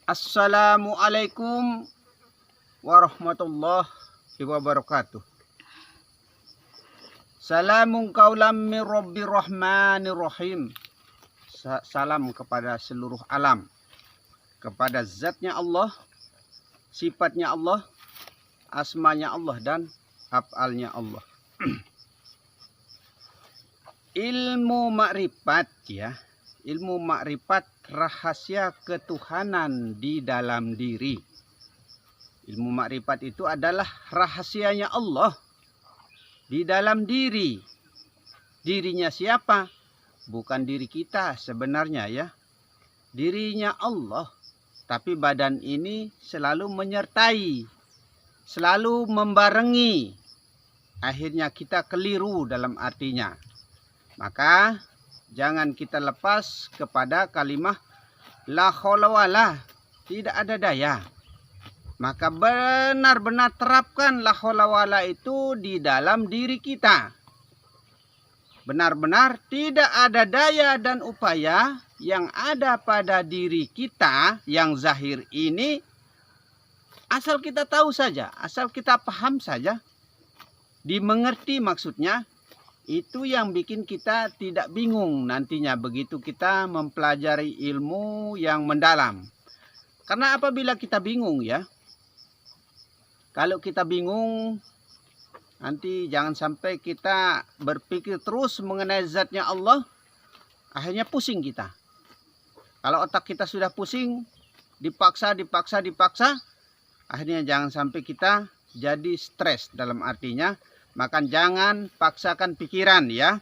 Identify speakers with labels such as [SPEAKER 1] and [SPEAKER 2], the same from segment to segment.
[SPEAKER 1] Assalamualaikum warahmatullahi wabarakatuh. Salamun qaulam min rabbir rahmanir rahim. Salam kepada seluruh alam, kepada zatnya Allah, sifatnya Allah, asmanya Allah, dan af'alnya Allah. Ilmu makrifat, ya. Ilmu makrifat, rahasia ketuhanan di dalam diri. Ilmu makrifat itu adalah rahasianya Allah di dalam diri. Dirinya siapa? Bukan diri kita sebenarnya, ya. Dirinya Allah. Tapi badan ini selalu menyertai, selalu membarengi. Akhirnya kita keliru dalam artinya. Maka jangan kita lepas kepada kalimat la haula wala, tidak ada daya. Maka benar-benar terapkan la haula wala itu di dalam diri kita. Benar-benar tidak ada daya dan upaya yang ada pada diri kita yang zahir ini, asal kita tahu saja, asal kita paham saja, dimengerti maksudnya. Itu yang bikin kita tidak bingung nantinya begitu kita mempelajari ilmu yang mendalam. Karena apabila kita bingung, ya, kalau kita bingung, nanti jangan sampai kita berpikir terus mengenai zatnya Allah, akhirnya pusing kita. Kalau otak kita sudah pusing, dipaksa, akhirnya jangan sampai kita jadi stres dalam artinya. Maka jangan paksakan pikiran, ya.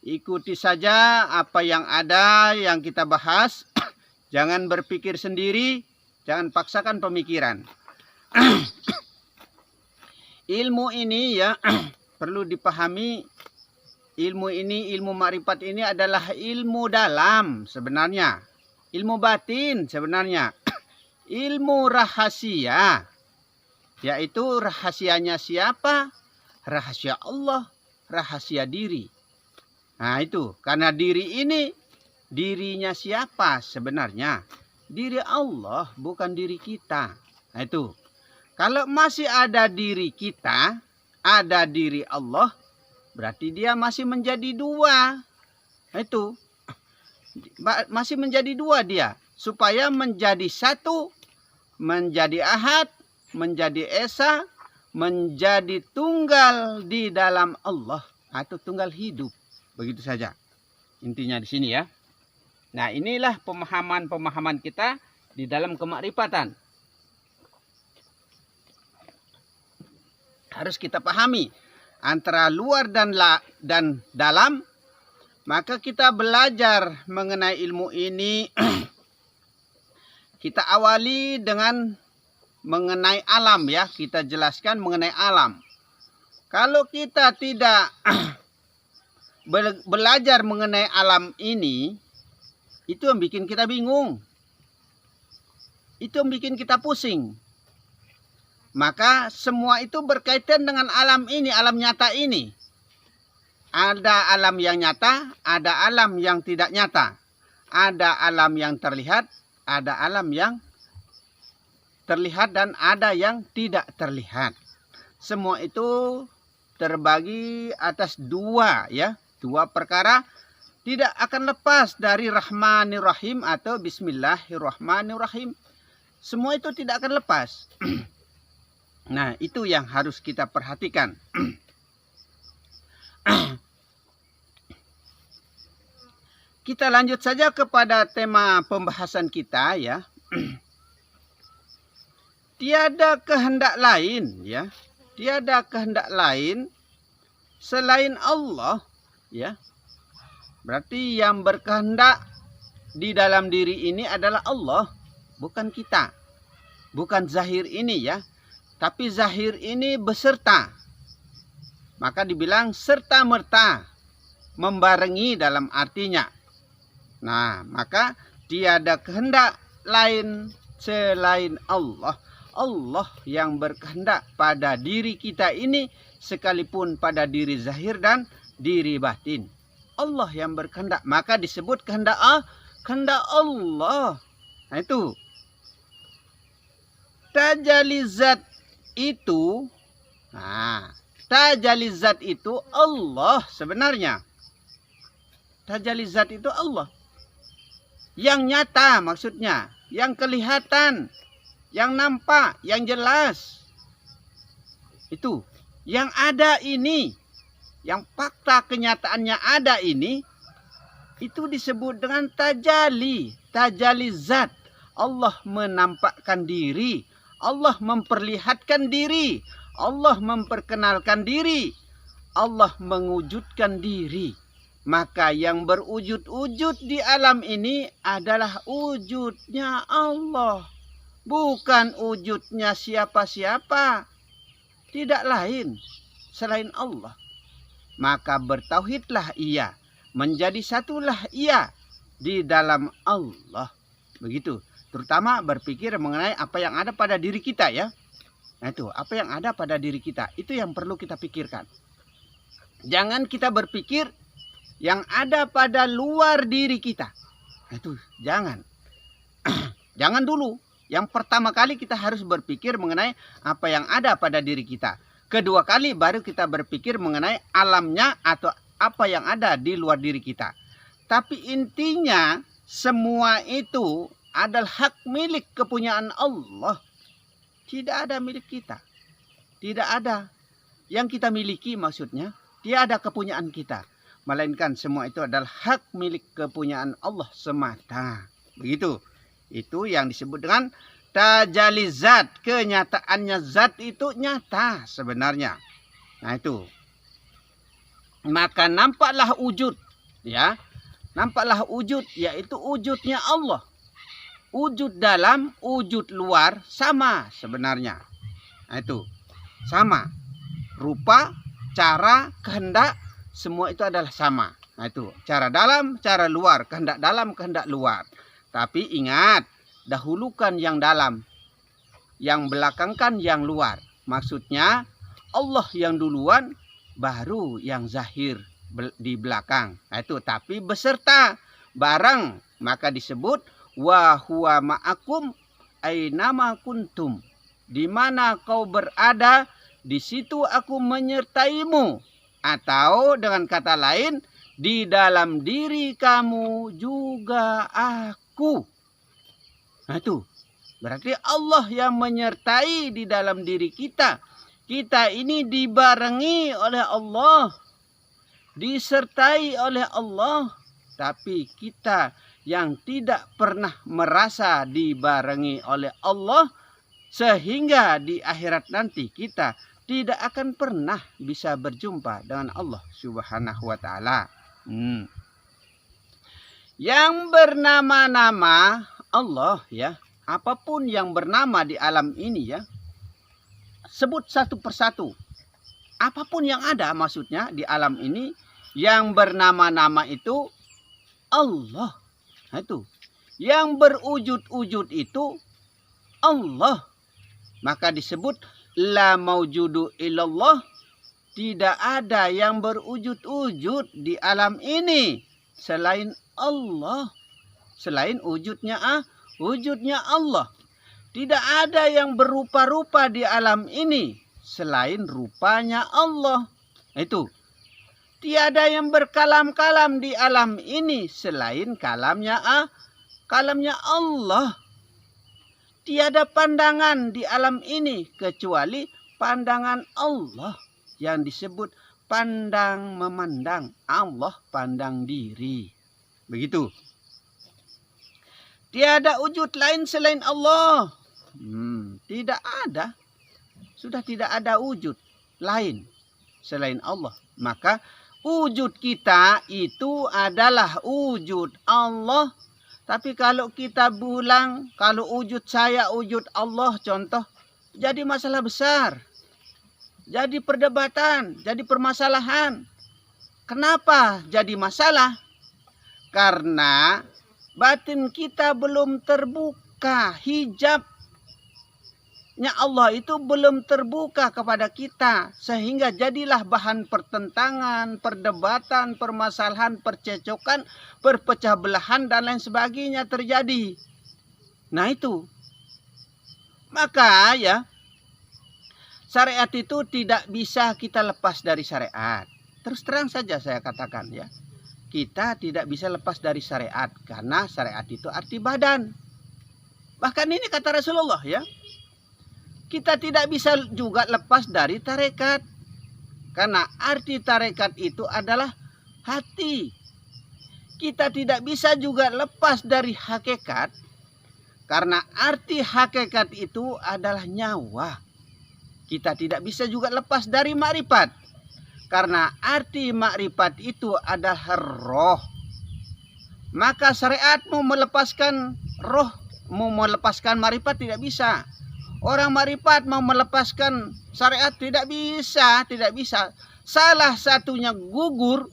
[SPEAKER 1] Ikuti saja apa yang ada yang kita bahas. Jangan berpikir sendiri, jangan paksakan pemikiran. Ilmu ini, ya, perlu dipahami. Ilmu ini, ilmu makrifat ini adalah ilmu dalam sebenarnya. Ilmu batin sebenarnya. Ilmu rahasia. Yaitu rahasianya siapa? Rahasia Allah, rahasia diri. Nah itu, karena diri ini, dirinya siapa sebenarnya? Diri Allah, bukan diri kita. Nah itu, kalau masih ada diri kita, ada diri Allah, berarti dia masih menjadi dua. Nah itu, masih menjadi dua dia. Supaya menjadi satu, menjadi ahad, menjadi esa, menjadi tunggal di dalam Allah, atau tunggal hidup. Begitu saja intinya di sini, ya. Nah, inilah pemahaman kita di dalam kemakrifatan. Harus kita pahami antara luar dan dalam. Maka kita belajar mengenai ilmu ini. Kita awali dengan mengenai alam, ya, kita jelaskan mengenai alam. Kalau kita tidak belajar mengenai alam ini, itu yang bikin kita bingung. Itu yang bikin kita pusing. Maka semua itu berkaitan dengan alam ini, alam nyata ini. Ada alam yang nyata, ada alam yang tidak nyata. Ada alam yang terlihat, ada alam yang terlihat, dan ada yang tidak terlihat. Semua itu terbagi atas dua, ya, dua perkara, tidak akan lepas dari Rahmanir Rahim atau Bismillahirrahmanirrahim. Semua itu tidak akan lepas. Nah, itu yang harus kita perhatikan. Kita lanjut saja kepada tema pembahasan kita, ya. Tiada kehendak lain, ya. Tiada kehendak lain selain Allah, ya. Berarti yang berkehendak di dalam diri ini adalah Allah, bukan kita. Bukan zahir ini, ya. Tapi zahir ini beserta. Maka dibilang serta merta, membarengi dalam artinya. Nah, maka tiada kehendak lain selain Allah. Allah yang berkehendak pada diri kita ini, sekalipun pada diri zahir dan diri batin. Allah yang berkehendak, maka disebut kehendak Allah. Nah itu. Tajalizat itu, tajalizat itu Allah sebenarnya. Tajalizat itu Allah. Yang nyata maksudnya, yang kelihatan, yang nampak, yang jelas. Itu, yang ada ini, yang fakta kenyataannya ada ini, itu disebut dengan tajali, tajalizat. Allah menampakkan diri, Allah memperlihatkan diri, Allah memperkenalkan diri, Allah mewujudkan diri. Maka yang berwujud-wujud di alam ini adalah wujudnya Allah. Bukan wujudnya siapa-siapa. Tidak lain selain Allah. Maka bertauhidlah ia. Menjadi satulah ia di dalam Allah. Begitu. Terutama berpikir mengenai apa yang ada pada diri kita ya. Nah itu, apa yang ada pada diri kita. Itu yang perlu kita pikirkan. Jangan kita berpikir yang ada pada luar diri kita. Nah itu, jangan. Jangan dulu. Yang pertama kali kita harus berpikir mengenai apa yang ada pada diri kita. Kedua kali baru kita berpikir mengenai alamnya atau apa yang ada di luar diri kita. Tapi intinya semua itu adalah hak milik kepunyaan Allah. Tidak ada milik kita. Tidak ada yang kita miliki maksudnya. Tidak ada kepunyaan kita. Melainkan semua itu adalah hak milik kepunyaan Allah semata. Begitu. Itu yang disebut dengan tajali zat. Kenyataannya zat itu nyata sebenarnya. Nah itu. Maka nampaklah wujud. Ya. Nampaklah wujud. Yaitu wujudnya Allah. Wujud dalam, wujud luar sama sebenarnya. Nah itu. Sama. Rupa, cara, kehendak. Semua itu adalah sama. Nah itu. Cara dalam, cara luar. Kehendak dalam, kehendak luar. Tapi ingat. Dahulukan yang dalam. Yang belakangkan yang luar. Maksudnya Allah yang duluan. Baru yang zahir di belakang. Nah itu. Tapi beserta barang. Maka disebut. Wa huwa ma'akum ainama kuntum. Di mana kau berada, di situ aku menyertaimu. Atau dengan kata lain, di dalam diri kamu juga aku. Nah itu. Berarti Allah yang menyertai di dalam diri kita. Kita ini dibarengi oleh Allah. Disertai oleh Allah. Tapi kita yang tidak pernah merasa dibarengi oleh Allah. Sehingga di akhirat nanti kita tidak akan pernah bisa berjumpa dengan Allah Subhanahu wa ta'ala. Yang bernama-nama Allah ya. Apapun yang bernama di alam ini ya. Sebut satu persatu. Apapun yang ada maksudnya di alam ini. Yang bernama-nama itu Allah. Nah itu. Yang berwujud-wujud itu Allah. Maka disebut la maujudu illallah. Tidak ada yang berwujud-wujud di alam ini. Selain Allah. Selain wujudnya Allah. Tidak ada yang berupa-rupa di alam ini. Selain rupanya Allah. Itu. Tiada yang berkalam-kalam di alam ini selain kalamnya Allah. Tiada pandangan di alam ini kecuali pandangan Allah. Yang disebut pandang memandang. Allah pandang diri. Begitu. Tiada wujud lain selain Allah. Tidak ada. Sudah tidak ada wujud lain selain Allah. Maka wujud kita itu adalah wujud Allah. Tapi kalau kita bilang, kalau wujud saya, wujud Allah, contoh, jadi masalah besar. Jadi perdebatan, jadi permasalahan. Kenapa jadi masalah? Karena batin kita belum terbuka, hijab Allah itu belum terbuka kepada kita. Sehingga jadilah bahan pertentangan, perdebatan, permasalahan, percecokan, perpecah belahan dan lain sebagainya terjadi. Nah itu. Maka ya, syariat itu tidak bisa kita lepas dari syariat. Terus terang saja saya katakan ya, kita tidak bisa lepas dari syariat karena syariat itu arti badan. Bahkan ini kata Rasulullah ya, kita tidak bisa juga lepas dari tarekat karena arti tarekat itu adalah hati. Kita tidak bisa juga lepas dari hakikat karena arti hakikat itu adalah nyawa. Kita tidak bisa juga lepas dari makrifat karena arti makrifat itu adalah roh. Maka syariat mau melepaskan roh, mau melepaskan makrifat tidak bisa. Orang makrifat mau melepaskan syariat tidak bisa, tidak bisa. Salah satunya gugur,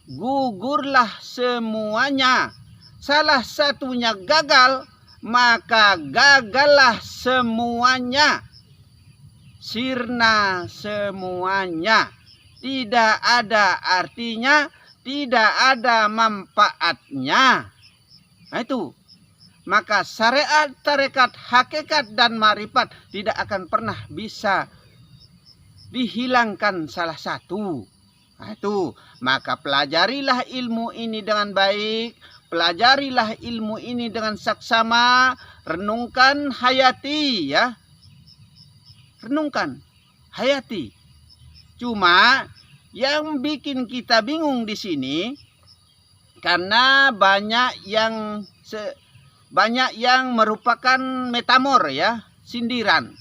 [SPEAKER 1] gugurlah semuanya. Salah satunya gagal, maka gagallah semuanya. Sirna semuanya. Tidak ada artinya, tidak ada manfaatnya. Nah itu. Maka syariat, tarekat, hakikat, dan marifat tidak akan pernah bisa dihilangkan salah satu. Nah itu. Maka pelajarilah ilmu ini dengan baik. Pelajarilah ilmu ini dengan saksama. Renungkan, hayati ya. Renungkan, hayati. Cuma yang bikin kita bingung di sini karena banyak yang merupakan metamor ya, sindiran.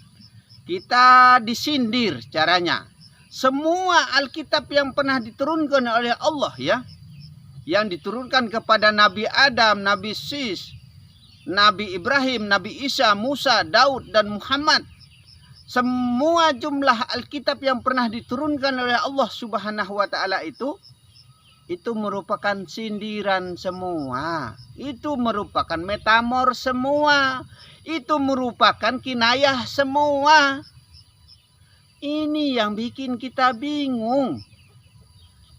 [SPEAKER 1] Kita disindir caranya. Semua Alkitab yang pernah diturunkan oleh Allah ya, yang diturunkan kepada Nabi Adam, Nabi Sis, Nabi Ibrahim, Nabi Isa, Musa, Daud, dan Muhammad. Semua jumlah Alkitab yang pernah diturunkan oleh Allah Subhanahu wa Ta'ala itu merupakan sindiran semua. Itu merupakan metamor semua. Itu merupakan kinayah semua. Ini yang bikin kita bingung.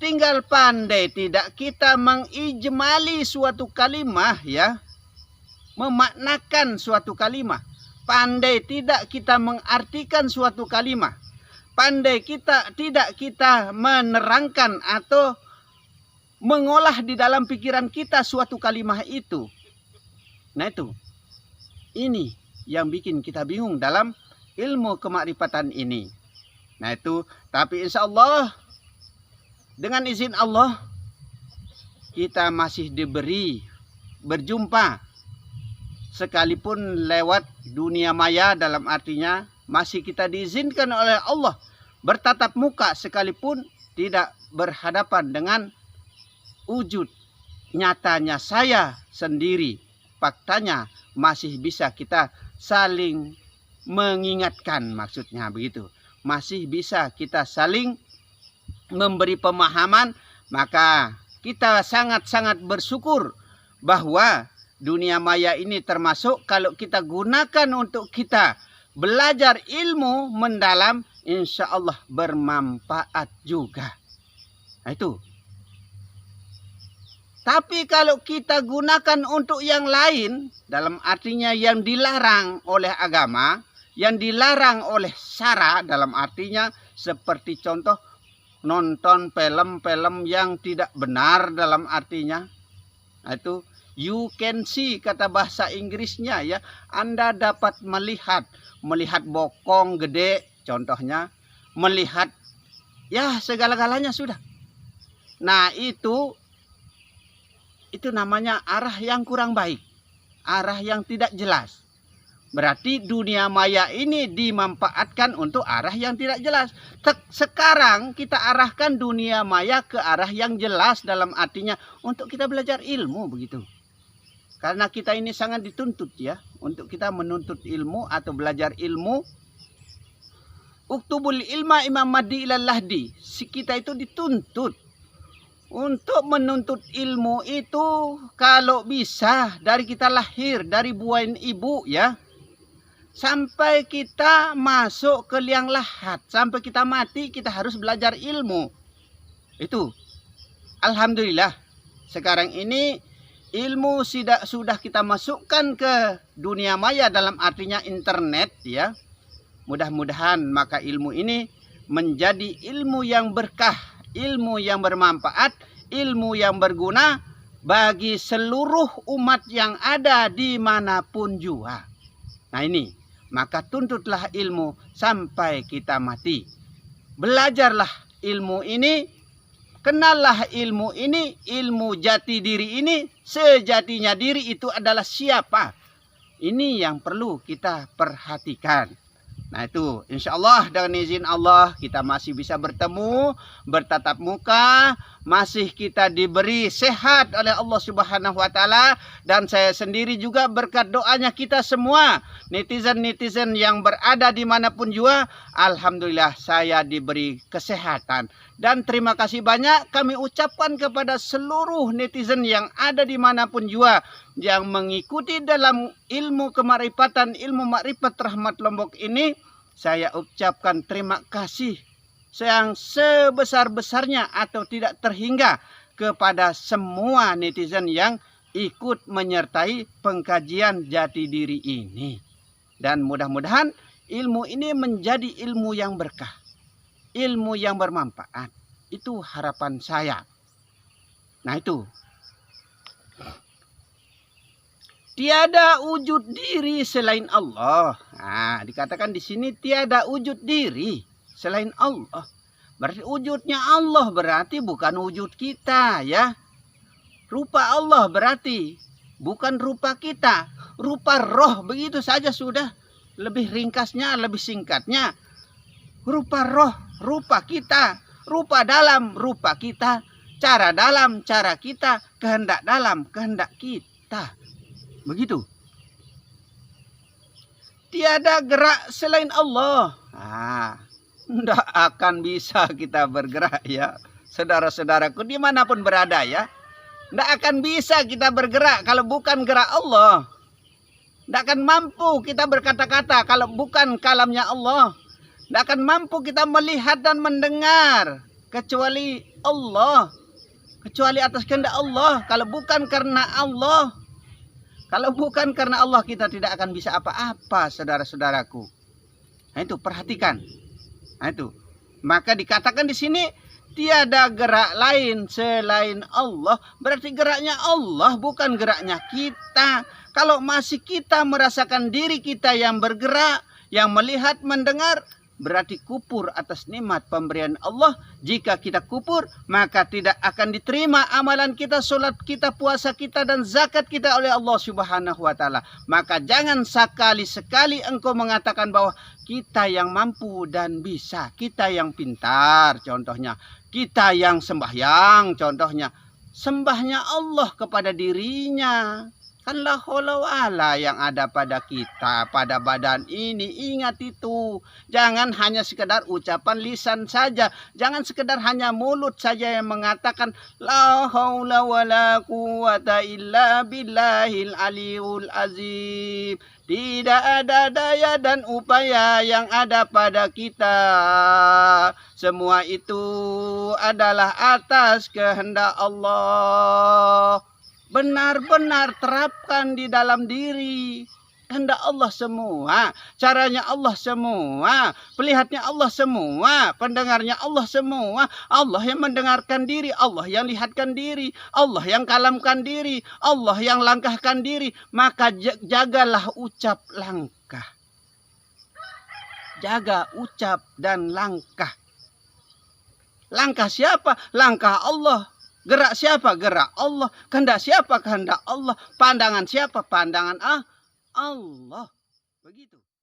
[SPEAKER 1] Tinggal pandai tidak kita mengijmali suatu kalimah ya. Memaknakan suatu kalimah. Pandai tidak kita mengartikan suatu kalimah. Pandai tidak kita menerangkan atau mengolah di dalam pikiran kita suatu kalimah itu. Nah itu. Ini yang bikin kita bingung dalam ilmu kemakrifatan ini. Nah itu. Tapi insya Allah, dengan izin Allah, kita masih diberi berjumpa. Sekalipun lewat dunia maya, dalam artinya masih kita diizinkan oleh Allah bertatap muka sekalipun tidak berhadapan dengan wujud nyatanya saya sendiri. Faktanya masih bisa kita saling mengingatkan, maksudnya begitu. Masih bisa kita saling memberi pemahaman. Maka kita sangat-sangat bersyukur bahwa dunia maya ini termasuk kalau kita gunakan untuk kita belajar ilmu mendalam, insya Allah bermanfaat juga. Nah itu. Tapi kalau kita gunakan untuk yang lain, dalam artinya yang dilarang oleh agama, yang dilarang oleh syara, dalam artinya seperti contoh nonton film-film yang tidak benar, dalam artinya. Nah itu. You can see, kata bahasa Inggrisnya ya. Anda dapat melihat bokong gede contohnya. Melihat ya segala-galanya sudah. Nah itu namanya arah yang kurang baik. Arah yang tidak jelas. Berarti dunia maya ini dimanfaatkan untuk arah yang tidak jelas. Sekarang kita arahkan dunia maya ke arah yang jelas, dalam artinya untuk kita belajar ilmu begitu. Karena kita ini sangat dituntut ya, untuk kita menuntut ilmu atau belajar ilmu. Uktubul ilma imam maddi ilal lahdi. Kita itu dituntut untuk menuntut ilmu itu kalau bisa dari kita lahir, dari buahan ibu ya. Sampai kita masuk ke liang lahat, sampai kita mati kita harus belajar ilmu. Itu. Alhamdulillah sekarang ini ilmu sudah kita masukkan ke dunia maya, dalam artinya internet ya. Mudah-mudahan maka ilmu ini menjadi ilmu yang berkah, ilmu yang bermanfaat, ilmu yang berguna bagi seluruh umat yang ada dimanapun juga. Nah ini, maka tuntutlah ilmu sampai kita mati. Belajarlah ilmu ini, kenallah ilmu ini, ilmu jati diri ini. Sejatinya diri itu adalah siapa? Ini yang perlu kita perhatikan. Nah itu insya Allah dengan izin Allah kita masih bisa bertemu, bertatap muka, masih kita diberi sehat oleh Allah Subhanahu wa taala, dan saya sendiri juga berkat doanya kita semua netizen-netizen yang berada dimanapun juga, alhamdulillah saya diberi kesehatan. Dan terima kasih banyak kami ucapkan kepada seluruh netizen yang ada dimanapun juga yang mengikuti dalam ilmu kemarifatan, ilmu makrifat rahmat Lombok ini. Saya ucapkan terima kasih yang sebesar-besarnya atau tidak terhingga kepada semua netizen yang ikut menyertai pengkajian jati diri ini. Dan mudah-mudahan ilmu ini menjadi ilmu yang berkah, ilmu yang bermanfaat. Itu harapan saya. Nah itu. Tiada wujud diri selain Allah. Nah, dikatakan di sini tiada wujud diri selain Allah. Berarti wujudnya Allah, berarti bukan wujud kita ya. Rupa Allah berarti bukan rupa kita. Rupa roh, begitu saja sudah. Lebih ringkasnya, lebih singkatnya. Rupa roh, rupa kita. Rupa dalam, rupa kita. Cara dalam, cara kita. Kehendak dalam, kehendak kita. Begitu. Tiada gerak selain Allah. Tidak akan bisa kita bergerak ya. Saudara-saudaraku dimanapun berada ya. Tidak akan bisa kita bergerak kalau bukan gerak Allah. Tidak akan mampu kita berkata-kata kalau bukan kalamnya Allah. Tidak akan mampu kita melihat dan mendengar kecuali Allah. Kecuali atas kehendak Allah. Kalau bukan karena Allah. Kalau bukan karena Allah kita tidak akan bisa apa-apa, saudara-saudaraku. Nah itu perhatikan. Nah itu. Maka dikatakan di sini tiada gerak lain selain Allah. Berarti geraknya Allah bukan geraknya kita. Kalau masih kita merasakan diri kita yang bergerak, yang melihat, mendengar, berarti kupur atas nikmat pemberian Allah. Jika kita kupur, maka tidak akan diterima amalan kita, sholat kita, puasa kita, dan zakat kita oleh Allah Subhanahu wa taala. Maka jangan sekali-sekali engkau mengatakan bahwa kita yang mampu dan bisa, kita yang pintar contohnya, kita yang sembahyang contohnya. Sembahnya Allah kepada dirinya. Kan la haula wala yang ada pada kita, pada badan ini. Ingat itu. Jangan hanya sekedar ucapan lisan saja. Jangan sekedar hanya mulut saja yang mengatakan la haula wala quwata illa billahil aliyul azim. Tidak ada daya dan upaya yang ada pada kita. Semua itu adalah atas kehendak Allah. Benar-benar terapkan di dalam diri. Kehendak Allah semua, caranya Allah semua, pelihatnya Allah semua, pendengarnya Allah semua. Allah yang mendengarkan diri, Allah yang lihatkan diri, Allah yang kalamkan diri, Allah yang langkahkan diri. Maka jagalah ucap langkah. Jaga ucap dan langkah. Langkah siapa? Langkah Allah. Gerak siapa? Gerak Allah. Kehendak siapa? Kehendak Allah. Pandangan siapa? Pandangan Allah. Begitu.